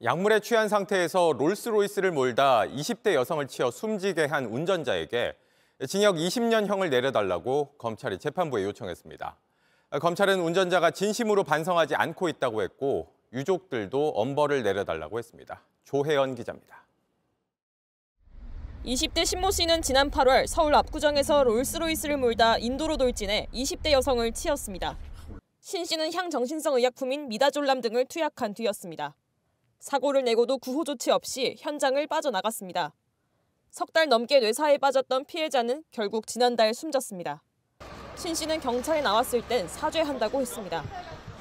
약물에 취한 상태에서 롤스로이스를 몰다 20대 여성을 치어 숨지게 한 운전자에게 징역 20년형을 내려달라고 검찰이 재판부에 요청했습니다. 검찰은 운전자가 진심으로 반성하지 않고 있다고 했고 유족들도 엄벌을 내려달라고 했습니다. 조혜연 기자입니다. 20대 신모 씨는 지난 8월 서울 압구정에서 롤스로이스를 몰다 인도로 돌진해 20대 여성을 치었습니다. 신 씨는 향정신성 의약품인 미다졸람 등을 투약한 뒤였습니다. 사고를 내고도 구호 조치 없이 현장을 빠져나갔습니다. 석 달 넘게 뇌사에 빠졌던 피해자는 결국 지난달 숨졌습니다. 신 씨는 경찰에 나왔을 땐 사죄한다고 했습니다.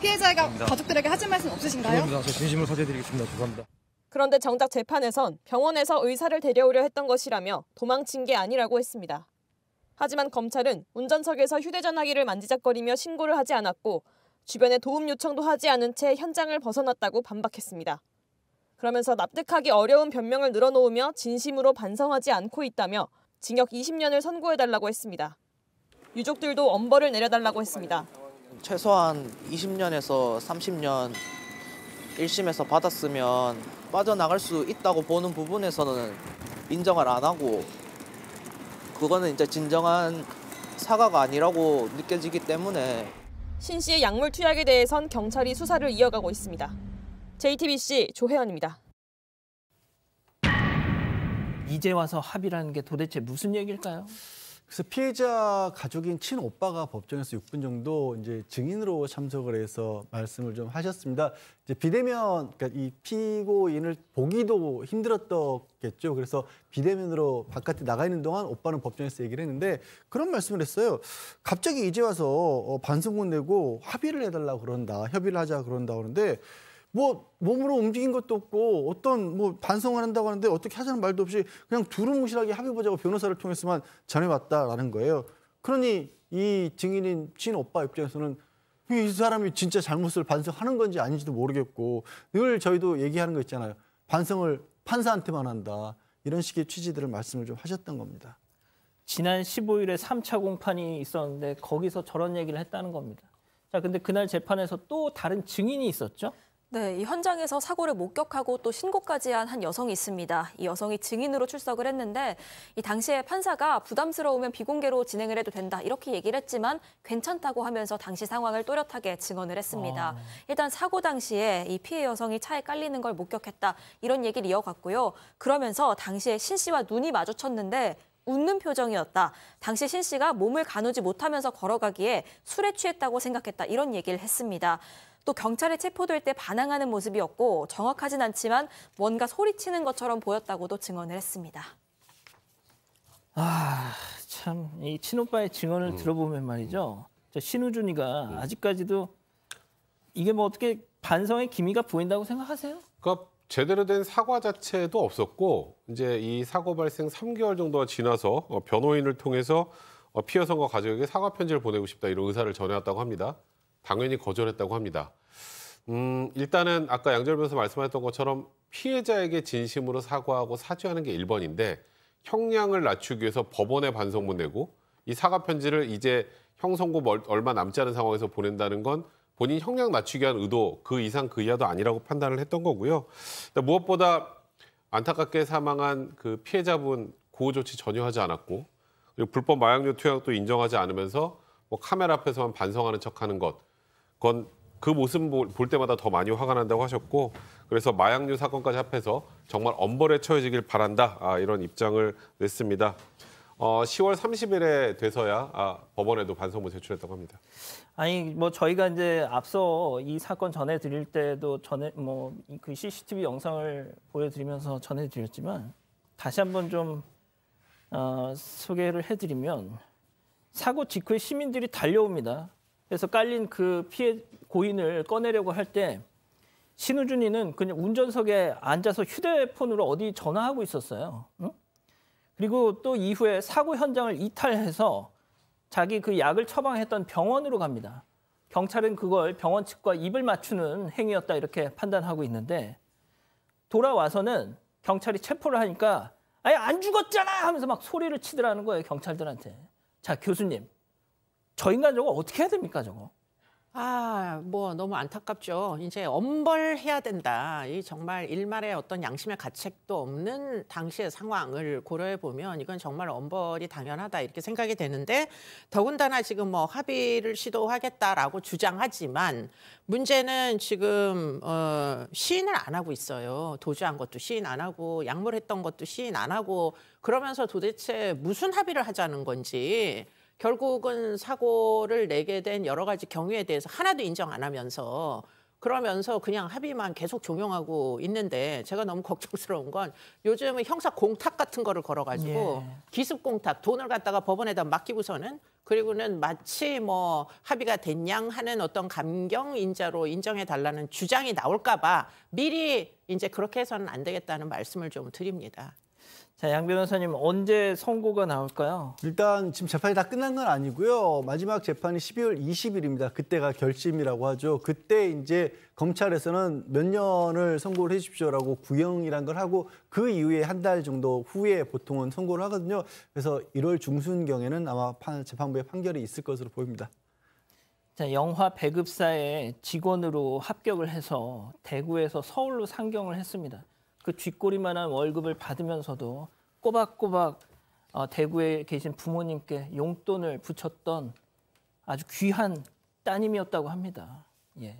피해자가 감사합니다. 가족들에게 하실 말씀 없으신가요? 죄송합니다. 저 진심으로 사죄드리겠습니다. 죄송합니다. 그런데 정작 재판에선 병원에서 의사를 데려오려 했던 것이라며 도망친 게 아니라고 했습니다. 하지만 검찰은 운전석에서 휴대전화기를 만지작거리며 신고를 하지 않았고 주변에 도움 요청도 하지 않은 채 현장을 벗어났다고 반박했습니다. 그러면서 납득하기 어려운 변명을 늘어놓으며 진심으로 반성하지 않고 있다며 징역 20년을 선고해달라고 했습니다. 유족들도 엄벌을 내려달라고 했습니다. 최소한 20년에서 30년 1심에서 받았으면 빠져나갈 수 있다고 보는 부분에서는 인정을 안 하고 그거는 이제 진정한 사과가 아니라고 느껴지기 때문에 신 씨의 약물 투약에 대해선 경찰이 수사를 이어가고 있습니다. JTBC 조혜연입니다. 이제 와서 합의라는 게 도대체 무슨 얘기일까요? 그래서 피해자 가족인 친오빠가 법정에서 6분 정도 이제 증인으로 참석을 해서 말씀을 좀 하셨습니다. 이제 비대면, 그러니까 이 피고인을 보기도 힘들었겠죠. 그래서 비대면으로 바깥에 나가 있는 동안 오빠는 법정에서 얘기를 했는데 그런 말씀을 했어요. 갑자기 이제 와서 반성문 내고 합의를 해달라고 그런다, 협의를 하자 그런다 그러는데 뭐 몸으로 움직인 것도 없고 어떤 뭐 반성을 한다고 하는데 어떻게 하자는 말도 없이 그냥 두루뭉실하게 합의보자고 변호사를 통해서만 전해왔다라는 거예요. 그러니 이 증인인 친오빠 입장에서는 이 사람이 진짜 잘못을 반성하는 건지 아닌지도 모르겠고 늘 저희도 얘기하는 거 있잖아요. 반성을 판사한테만 한다. 이런 식의 취지들을 말씀을 좀 하셨던 겁니다. 지난 15일에 3차 공판이 있었는데 거기서 저런 얘기를 했다는 겁니다. 자, 근데 그날 재판에서 또 다른 증인이 있었죠? 네, 이 현장에서 사고를 목격하고 또 신고까지 한 여성이 있습니다. 이 여성이 증인으로 출석을 했는데 이 당시에 판사가 부담스러우면 비공개로 진행을 해도 된다 이렇게 얘기를 했지만 괜찮다고 하면서 당시 상황을 또렷하게 증언을 했습니다. 일단 사고 당시에 이 피해 여성이 차에 깔리는 걸 목격했다 이런 얘기를 이어갔고요. 그러면서 당시에 신 씨와 눈이 마주쳤는데 웃는 표정이었다. 당시 신 씨가 몸을 가누지 못하면서 걸어가기에 술에 취했다고 생각했다 이런 얘기를 했습니다. 또 경찰에 체포될 때 반항하는 모습이었고 정확하진 않지만 뭔가 소리치는 것처럼 보였다고도 증언을 했습니다. 아, 참 이 친오빠의 증언을 들어보면 말이죠. 신우준이가 아직까지도 이게 뭐 어떻게 반성의 기미가 보인다고 생각하세요? 그러니까 제대로 된 사과 자체도 없었고 이제 이 사고 발생 3개월 정도가 지나서 변호인을 통해서 피해 여성과 가족에게 사과 편지를 보내고 싶다 이런 의사를 전해왔다고 합니다. 당연히 거절했다고 합니다. 일단은 아까 양절 변호사 말씀하셨던 것처럼 피해자에게 진심으로 사과하고 사죄하는 게 1번인데 형량을 낮추기 위해서 법원에 반성문 내고 이 사과 편지를 이제 형 선고 얼마 남지 않은 상황에서 보낸다는 건 본인 형량 낮추기 위한 의도 그 이상 그 이하도 아니라고 판단을 했던 거고요. 무엇보다 안타깝게 사망한 그 피해자분 구호 조치 전혀 하지 않았고 그리고 불법 마약류 투약도 인정하지 않으면서 뭐 카메라 앞에서만 반성하는 척하는 것 그건 그 모습 볼 때마다 더 많이 화가 난다고 하셨고 그래서 마약류 사건까지 합해서 정말 엄벌에 처해지길 바란다 이런 입장을 냈습니다. 10월 30일에 돼서야 법원에도 반성문 제출했다고 합니다. 아니 뭐 저희가 이제 앞서 이 사건 전해드릴 때도 뭐 그 CCTV 영상을 보여드리면서 전해드렸지만 다시 한번 좀 소개를 해드리면 사고 직후에 시민들이 달려옵니다. 그래서 깔린 그 피해 고인을 꺼내려고 할 때 신우준이는 그냥 운전석에 앉아서 휴대폰으로 어디 전화하고 있었어요. 응? 그리고 또 이후에 사고 현장을 이탈해서 자기 그 약을 처방했던 병원으로 갑니다. 경찰은 그걸 병원 측과 입을 맞추는 행위였다 이렇게 판단하고 있는데 돌아와서는 경찰이 체포를 하니까 아예 안 죽었잖아 하면서 막 소리를 치더라는 거예요, 경찰들한테. 자, 교수님. 저 인간 저거 어떻게 해야 됩니까, 저거? 뭐 너무 안타깝죠. 이제 엄벌해야 된다. 이 정말 일말의 어떤 양심의 가책도 없는 당시의 상황을 고려해 보면 이건 정말 엄벌이 당연하다 이렇게 생각이 되는데 더군다나 지금 뭐 합의를 시도하겠다라고 주장하지만 문제는 지금 시인을 안 하고 있어요. 도주한 것도 시인 안 하고 약물했던 것도 시인 안 하고 그러면서 도대체 무슨 합의를 하자는 건지 결국은 사고를 내게 된 여러 가지 경위에 대해서 하나도 인정 안 하면서 그러면서 그냥 합의만 계속 종용하고 있는데 제가 너무 걱정스러운 건 요즘은 형사 공탁 같은 거를 걸어가지고 기습 공탁 돈을 갖다가 법원에다 맡기고서는 그리고는 마치 뭐 합의가 됐냥 하는 어떤 감경 인자로 인정해 달라는 주장이 나올까 봐 미리 이제 그렇게 해서는 안 되겠다는 말씀을 좀 드립니다. 자, 양 변호사님 언제 선고가 나올까요? 일단 지금 재판이 다 끝난 건 아니고요. 마지막 재판이 12월 20일입니다. 그때가 결심이라고 하죠. 그때 이제 검찰에서는 몇 년을 선고를 해 주십시오라고 구형이란 걸 하고 그 이후에 한 달 정도 후에 보통은 선고를 하거든요. 그래서 1월 중순경에는 아마 재판부의 판결이 있을 것으로 보입니다. 자, 영화 배급사의 직원으로 합격을 해서 대구에서 서울로 상경을 했습니다. 그 쥐꼬리만한 월급을 받으면서도 꼬박꼬박 대구에 계신 부모님께 용돈을 붙였던 아주 귀한 따님이었다고 합니다. 이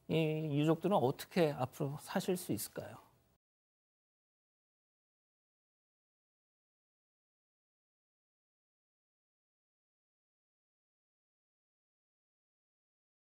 유족들은 어떻게 앞으로 사실 수 있을까요?